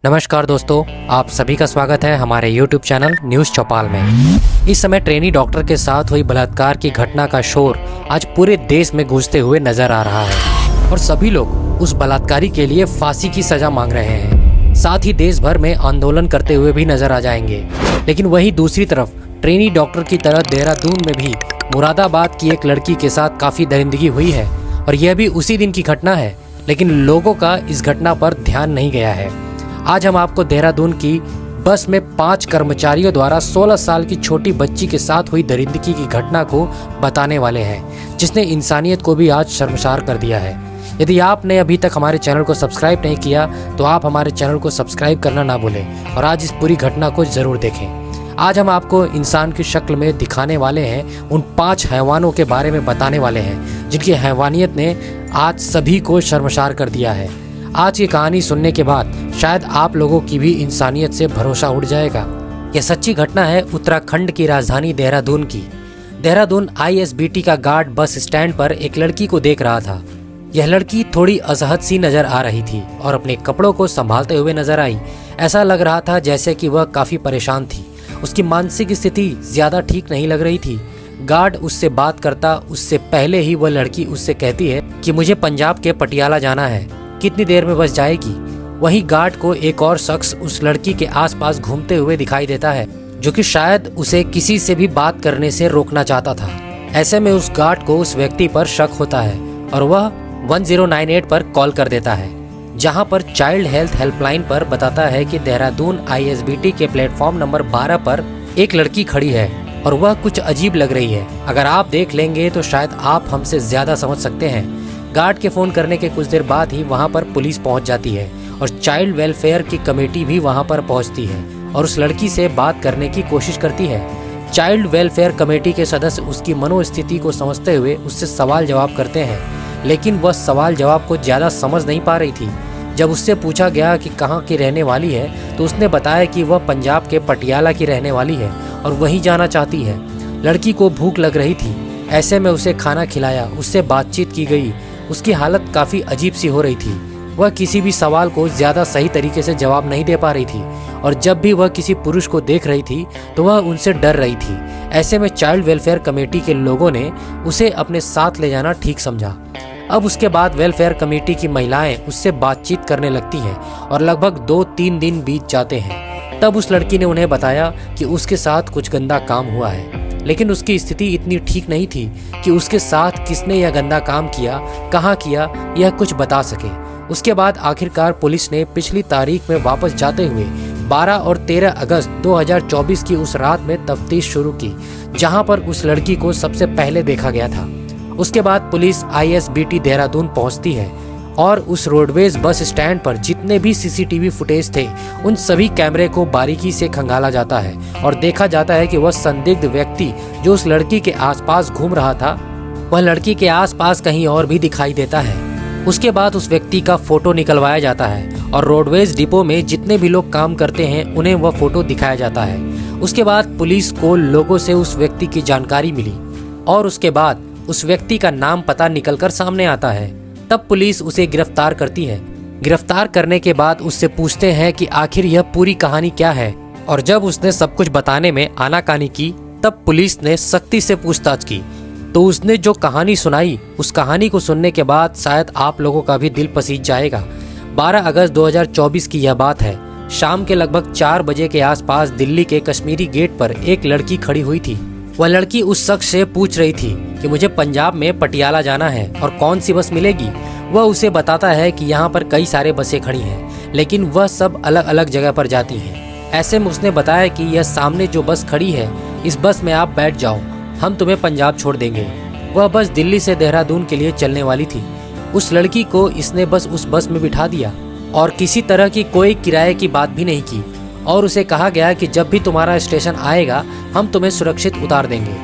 नमस्कार दोस्तों, आप सभी का स्वागत है हमारे YouTube चैनल न्यूज़ चौपाल में। इस समय ट्रेनी डॉक्टर के साथ हुई बलात्कार की घटना का शोर आज पूरे देश में गूंजते हुए नजर आ रहा है और सभी लोग उस बलात्कारी के लिए फांसी की सजा मांग रहे हैं। साथ ही देश भर में आंदोलन करते हुए भी नजर आ जाएंगे। लेकिन वहीं दूसरी तरफ ट्रेनी डॉक्टर की तरह देहरादून में भी मुरादाबाद की एक लड़की के साथ काफ़ी दरिंदगी हुई है और यह भी उसी दिन की घटना है, लेकिन लोगों का इस घटना पर ध्यान नहीं गया है। आज हम आपको देहरादून की बस में 5 कर्मचारियों द्वारा 16 साल की छोटी बच्ची के साथ हुई दरिंदगी की घटना को बताने वाले हैं, जिसने इंसानियत को भी आज शर्मसार कर दिया है। यदि आपने अभी तक हमारे चैनल को सब्सक्राइब नहीं किया तो आप हमारे चैनल को सब्सक्राइब करना ना भूलें और आज इस पूरी घटना को ज़रूर देखें। आज हम आपको इंसान की शक्ल में दिखाने वाले हैं, उन 5 हैवानों के बारे में बताने वाले हैं जिनकी हैवानियत ने आज सभी को शर्मसार कर दिया है। आज की कहानी सुनने के बाद शायद आप लोगों की भी इंसानियत से भरोसा उड़ जाएगा। यह सच्ची घटना है उत्तराखंड की राजधानी देहरादून की। देहरादून ISBT का गार्ड बस स्टैंड पर एक लड़की को देख रहा था। यह लड़की थोड़ी असहज सी नजर आ रही थी और अपने कपड़ों को संभालते हुए नजर आई। ऐसा लग रहा था जैसे कि वह काफी परेशान थी। उसकी मानसिक स्थिति ज्यादा ठीक नहीं लग रही थी। गार्ड उससे बात करता उससे पहले ही वह लड़की उससे कहती है कि मुझे पंजाब के पटियाला जाना है, कितनी देर में बस जाएगी। वहीं गार्ड को एक और शख्स उस लड़की के आसपास घूमते हुए दिखाई देता है, जो कि शायद उसे किसी से भी बात करने से रोकना चाहता था। ऐसे में उस गार्ड को उस व्यक्ति पर शक होता है और वह 1098 पर कॉल कर देता है, जहां पर चाइल्ड हेल्थ हेल्पलाइन पर बताता है कि देहरादून ISBT के प्लेटफॉर्म नंबर 12 पर एक लड़की खड़ी है और वह कुछ अजीब लग रही है। अगर आप देख लेंगे तो शायद आप हमसे ज्यादा समझ सकते हैं। गार्ड के फोन करने के कुछ देर बाद ही वहां पर पुलिस पहुंच जाती है और चाइल्ड वेलफेयर की कमेटी भी वहां पर पहुंचती है और उस लड़की से बात करने की कोशिश करती है। चाइल्ड वेलफेयर कमेटी के सदस्य उसकी मनोस्थिति को समझते हुए उससे सवाल जवाब करते हैं, लेकिन वह सवाल जवाब को ज़्यादा समझ नहीं पा रही थी। जब उससे पूछा गया कि कहाँ की रहने वाली है तो उसने बताया कि वह पंजाब के पटियाला की रहने वाली है और वहीं जाना चाहती है। लड़की को भूख लग रही थी, ऐसे में उसे खाना खिलाया, उससे बातचीत की गई। उसकी हालत काफ़ी अजीब सी हो रही थी। वह किसी भी सवाल को ज़्यादा सही तरीके से जवाब नहीं दे पा रही थी और जब भी वह किसी पुरुष को देख रही थी तो वह उनसे डर रही थी। ऐसे में चाइल्ड वेलफेयर कमेटी के लोगों ने उसे अपने साथ ले जाना ठीक समझा। अब उसके बाद वेलफेयर कमेटी की महिलाएं उससे बातचीत करने लगती हैं और लगभग 2-3 दिन बीत जाते हैं। तब उस लड़की ने उन्हें बताया कि उसके साथ कुछ गंदा काम हुआ है, लेकिन उसकी स्थिति इतनी ठीक नहीं थी कि उसके साथ किसने यह गंदा काम किया, कहाँ किया, यह कुछ बता सके। उसके बाद आखिरकार पुलिस ने पिछली तारीख में वापस जाते हुए 12 और 13 अगस्त 2024 की उस रात में तफ्तीश शुरू की, जहां पर उस लड़की को सबसे पहले देखा गया था। उसके बाद पुलिस ISBT देहरादून पहुंचती है और उस रोडवेज बस स्टैंड पर जितने भी CCTV फुटेज थे उन सभी कैमरे को बारीकी से खंगाला जाता है और देखा जाता है कि वह संदिग्ध व्यक्ति जो उस लड़की के आसपास घूम रहा था वह लड़की के आसपास कहीं और भी दिखाई देता है। उसके बाद उस व्यक्ति का फोटो निकलवाया जाता है और रोडवेज डिपो में जितने भी लोग काम करते हैं उन्हें वह फोटो दिखाया जाता है। उसके बाद पुलिस को लोगों से उस व्यक्ति की जानकारी मिली और उसके बाद उस व्यक्ति का नाम पता निकलकर सामने आता है। तब पुलिस उसे गिरफ्तार करती है। गिरफ्तार करने के बाद उससे पूछते हैं कि आखिर यह पूरी कहानी क्या है, और जब उसने सब कुछ बताने में आनाकानी की तब पुलिस ने सख्ती से पूछताछ की। तो उसने जो कहानी सुनाई उस कहानी को सुनने के बाद शायद आप लोगों का भी दिल पसीज जाएगा। 12 अगस्त 2024 की यह बात है। शाम के लगभग 4 बजे के आसपास दिल्ली के कश्मीरी गेट पर एक लड़की खड़ी हुई थी। वह लड़की उस शख्स से पूछ रही थी कि मुझे पंजाब में पटियाला जाना है और कौन सी बस मिलेगी। वह उसे बताता है कि यहाँ पर कई सारे बसें खड़ी हैं, लेकिन वह सब अलग अलग जगह पर जाती हैं। ऐसे में उसने बताया कि यह सामने जो बस खड़ी है इस बस में आप बैठ जाओ, हम तुम्हें पंजाब छोड़ देंगे। वह बस दिल्ली से देहरादून के लिए चलने वाली थी। उस लड़की को इसने बस उस बस में बिठा दिया और किसी तरह की कोई किराए की बात भी नहीं की और उसे कहा गया कि जब भी तुम्हारा स्टेशन आएगा हम तुम्हें सुरक्षित उतार देंगे।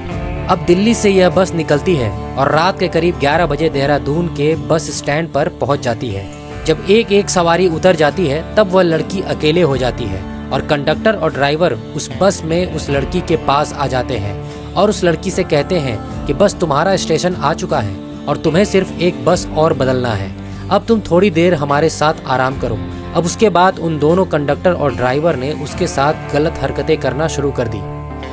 अब दिल्ली से यह बस निकलती है और रात के करीब 11 बजे देहरादून के बस स्टैंड पर पहुंच जाती है। जब एक एक सवारी उतर जाती है तब वह लड़की अकेले हो जाती है और कंडक्टर और ड्राइवर उस बस में उस लड़की के पास आ जाते हैं और उस लड़की से कहते हैं कि बस तुम्हारा स्टेशन आ चुका है और तुम्हें सिर्फ एक बस और बदलना है। अब तुम थोड़ी देर हमारे साथ आराम करो। अब उसके बाद उन दोनों कंडक्टर और ड्राइवर ने उसके साथ गलत हरकतें करना शुरू कर दी।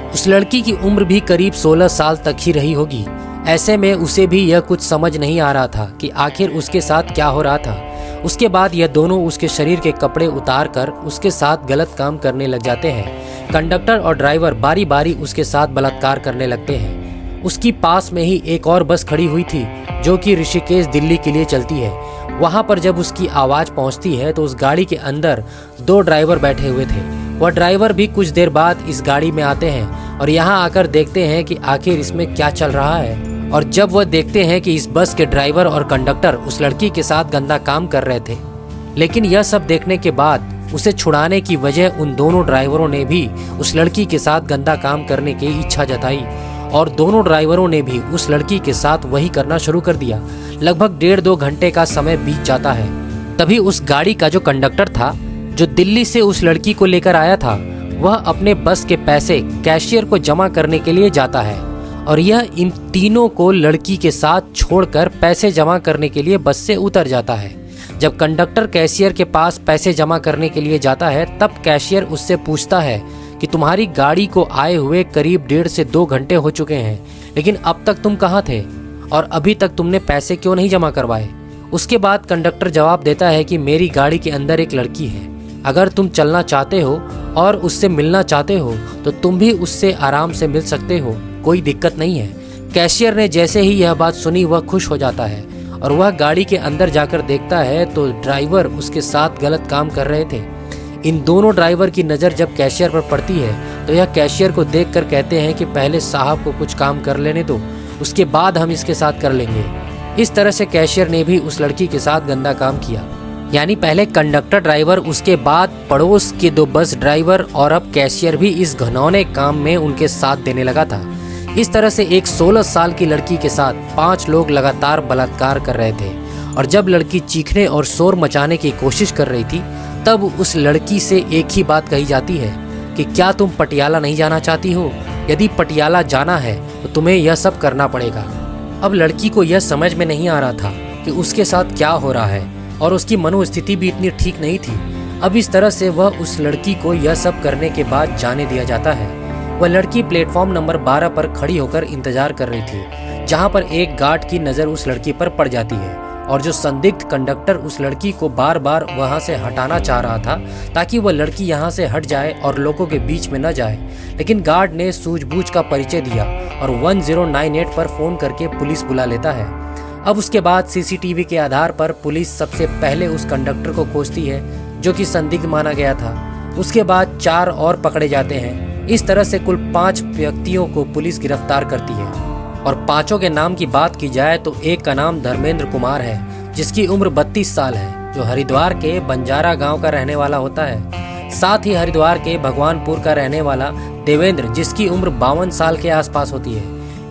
उस लड़की की उम्र भी करीब 16 साल तक ही रही होगी। ऐसे में उसे भी यह कुछ समझ नहीं आ रहा था कि आखिर उसके साथ क्या हो रहा था। उसके बाद यह दोनों उसके शरीर के कपड़े उतार कर उसके साथ गलत काम करने लग जाते हैं। कंडक्टर और ड्राइवर बारी बारी उसके साथ बलात्कार करने लगते हैं। उसकी पास में ही एक और बस खड़ी हुई थी जो कि ऋषिकेश दिल्ली के लिए चलती है। वहाँ पर जब उसकी आवाज़ पहुँचती है तो उस गाड़ी के अंदर 2 ड्राइवर बैठे हुए थे। वह ड्राइवर भी कुछ देर बाद इस गाड़ी में आते हैं और यहाँ आकर देखते हैं कि आखिर इसमें क्या चल रहा है। और जब वह देखते हैं कि इस बस के ड्राइवर और कंडक्टर उस लड़की के साथ गंदा काम कर रहे थे, लेकिन यह सब देखने के बाद उसे छुड़ाने की वजह उन दोनों ड्राइवरों ने भी उस लड़की के साथ गंदा काम करने की इच्छा जताई और दोनों ड्राइवरों ने भी उस लड़की के साथ वही करना शुरू कर दिया। लगभग 1.5-2 घंटे का समय बीत जाता है। तभी उस गाड़ी का जो कंडक्टर था, जो दिल्ली से उस लड़की को लेकर आया था, वह अपने बस के पैसे कैशियर को जमा करने के लिए जाता है और यह इन तीनों को लड़की के साथ छोड़कर पैसे जमा करने के लिए बस से उतर जाता है। जब कंडक्टर कैशियर के पास पैसे जमा करने के लिए जाता है तब कैशियर उससे पूछता है कि तुम्हारी गाड़ी को आए हुए करीब 1.5 से 2 घंटे हो चुके हैं, लेकिन अब तक तुम कहाँ थे और अभी तक तुमने पैसे क्यों नहीं जमा करवाए। उसके बाद कंडक्टर जवाब देता है कि मेरी गाड़ी के अंदर एक लड़की है, अगर तुम चलना चाहते हो और उससे मिलना चाहते हो तो तुम भी उससे आराम से मिल सकते हो, कोई दिक्कत नहीं है। कैशियर ने जैसे ही यह बात सुनी वह खुश हो जाता है और वह गाड़ी के अंदर जाकर देखता है तो ड्राइवर उसके साथ गलत काम कर रहे थे। इन दोनों ड्राइवर की नज़र जब कैशियर पर पड़ती है तो यह कैशियर को देखकर कहते हैं कि पहले साहब को कुछ काम कर लेने दो, उसके बाद हम इसके साथ कर लेंगे। इस तरह से कैशियर ने भी उस लड़की के साथ गंदा काम किया, यानी पहले कंडक्टर ड्राइवर, उसके बाद पड़ोस के 2 बस ड्राइवर और अब कैशियर भी इस घिनौने काम में उनके साथ देने लगा था। इस तरह से एक 16 साल की लड़की के साथ 5 लोग लगातार बलात्कार कर रहे थे और जब लड़की चीखने और शोर मचाने की कोशिश कर रही थी तब उस लड़की से एक ही बात कही जाती है कि क्या तुम पटियाला नहीं जाना चाहती हो? यदि पटियाला जाना है तो तुम्हें यह सब करना पड़ेगा। अब लड़की को यह समझ में नहीं आ रहा था कि उसके साथ क्या हो रहा है और उसकी मनोस्थिति भी इतनी ठीक नहीं थी। अब इस तरह से वह उस लड़की को यह सब करने के बाद जाने दिया जाता है। वह लड़की प्लेटफॉर्म नंबर 12 पर खड़ी होकर इंतजार कर रही थी, जहां पर एक गार्ड की नज़र उस लड़की पर पड़ जाती है और जो संदिग्ध कंडक्टर उस लड़की को बार बार वहां से हटाना चाह रहा था ताकि वह लड़की यहां से हट जाए और लोगों के बीच में न जाए, लेकिन गार्ड ने सूझबूझ का परिचय दिया और 1098 पर फ़ोन करके पुलिस बुला लेता है। अब उसके बाद सीसीटीवी के आधार पर पुलिस सबसे पहले उस कंडक्टर को खोजती है जो कि संदिग्ध माना गया था। उसके बाद 4 और पकड़े जाते हैं। इस तरह से कुल 5 व्यक्तियों को पुलिस गिरफ्तार करती है और 5 के नाम की बात की जाए तो एक का नाम धर्मेंद्र कुमार है जिसकी उम्र 32 साल है, जो हरिद्वार के बंजारा गांव का रहने वाला होता है। साथ ही हरिद्वार के भगवानपुर का रहने वाला देवेंद्र, जिसकी उम्र 52 साल के आसपास होती है।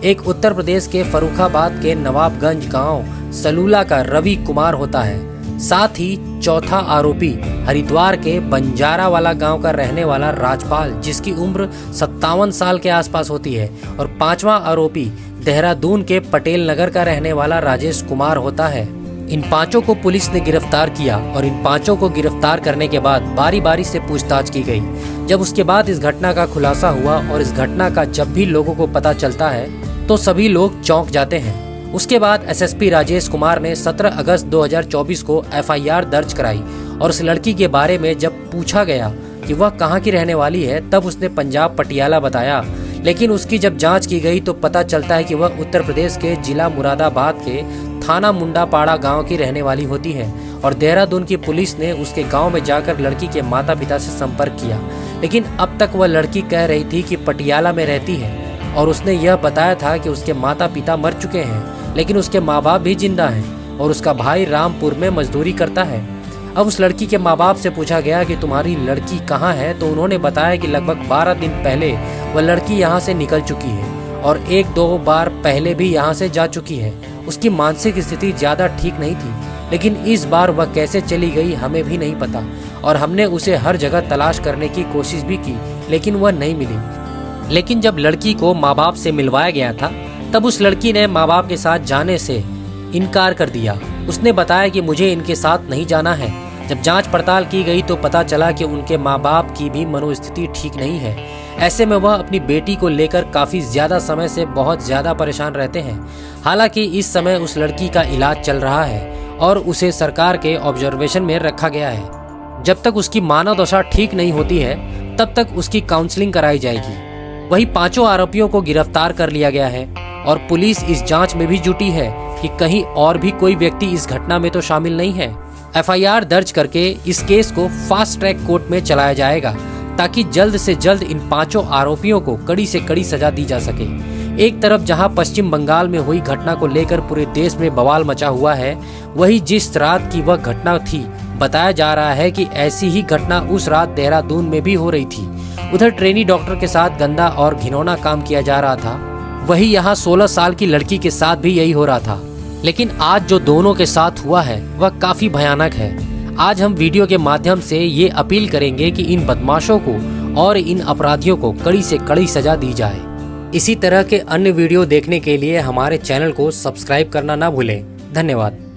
एक उत्तर प्रदेश के फर्रुखाबाद के नवाबगंज गांव सलूला का रवि कुमार होता है। साथ ही चौथा आरोपी हरिद्वार के बंजारावाला गांव का रहने वाला राजपाल, जिसकी उम्र 57 साल के आसपास होती है। और 5वां आरोपी देहरादून के पटेल नगर का रहने वाला राजेश कुमार होता है। इन 5 को पुलिस ने गिरफ्तार किया और इन 5 को गिरफ्तार करने के बाद बारी बारी से पूछताछ की गई। जब उसके बाद इस घटना का खुलासा हुआ और इस घटना का जब भी लोगों को पता चलता है तो सभी लोग चौंक जाते हैं। उसके बाद एसएसपी राजेश कुमार ने 17 अगस्त 2024 को एफआईआर दर्ज कराई और उस लड़की के बारे में जब पूछा गया कि वह कहाँ की रहने वाली है तब उसने पंजाब पटियाला बताया, लेकिन उसकी जब जांच की गई तो पता चलता है कि वह उत्तर प्रदेश के जिला मुरादाबाद के थाना मुंडापाड़ा गांव की रहने वाली होती है। और देहरादून की पुलिस ने उसके गांव में जाकर लड़की के माता पिता से संपर्क किया, लेकिन अब तक वह लड़की कह रही थी कि पटियाला में रहती है और उसने यह बताया था कि उसके माता पिता मर चुके हैं, लेकिन उसके माँ बाप भी जिंदा हैं और उसका भाई रामपुर में मजदूरी करता है। अब उस लड़की के माँ बाप से पूछा गया कि तुम्हारी लड़की कहाँ है, तो उन्होंने बताया कि लगभग 12 दिन पहले वह लड़की यहाँ से निकल चुकी है और 1-2 बार पहले भी यहाँ से जा चुकी है। उसकी मानसिक स्थिति ज़्यादा ठीक नहीं थी, लेकिन इस बार वह कैसे चली गई हमें भी नहीं पता और हमने उसे हर जगह तलाश करने की कोशिश भी की, लेकिन वह नहीं मिली। लेकिन जब लड़की को माँ बाप से मिलवाया गया था तब उस लड़की ने माँ बाप के साथ जाने से इनकार कर दिया। उसने बताया कि मुझे इनके साथ नहीं जाना है। जब जांच पड़ताल की गई तो पता चला कि उनके माँ बाप की भी मनोस्थिति ठीक नहीं है। ऐसे में वह अपनी बेटी को लेकर काफी ज्यादा समय से बहुत ज्यादा परेशान रहते हैं। हालांकि इस समय उस लड़की का इलाज चल रहा है और उसे सरकार के ऑब्जर्वेशन में रखा गया है। जब तक उसकी मानव दशा ठीक नहीं होती है तब तक उसकी काउंसलिंग कराई जाएगी। वही 5 आरोपियों को गिरफ्तार कर लिया गया है और पुलिस इस जांच में भी जुटी है कि कहीं और भी कोई व्यक्ति इस घटना में तो शामिल नहीं है। FIR दर्ज करके इस केस को फास्ट ट्रैक कोर्ट में चलाया जाएगा ताकि जल्द से जल्द इन 5 आरोपियों को कड़ी से कड़ी सजा दी जा सके। एक तरफ जहां पश्चिम बंगाल में हुई घटना को लेकर पूरे देश में बवाल मचा हुआ है, वही जिस रात की वह घटना थी बताया जा रहा है कि ऐसी ही घटना उस रात देहरादून में भी हो रही थी। उधर ट्रेनी डॉक्टर के साथ गंदा और घिनौना काम किया जा रहा था, वही यहाँ 16 साल की लड़की के साथ भी यही हो रहा था। लेकिन आज जो दोनों के साथ हुआ है वह काफी भयानक है। आज हम वीडियो के माध्यम से ये अपील करेंगे कि इन बदमाशों को और इन अपराधियों को कड़ी से कड़ी सजा दी जाए। इसी तरह के अन्य वीडियो देखने के लिए हमारे चैनल को सब्सक्राइब करना ना भूलें। धन्यवाद।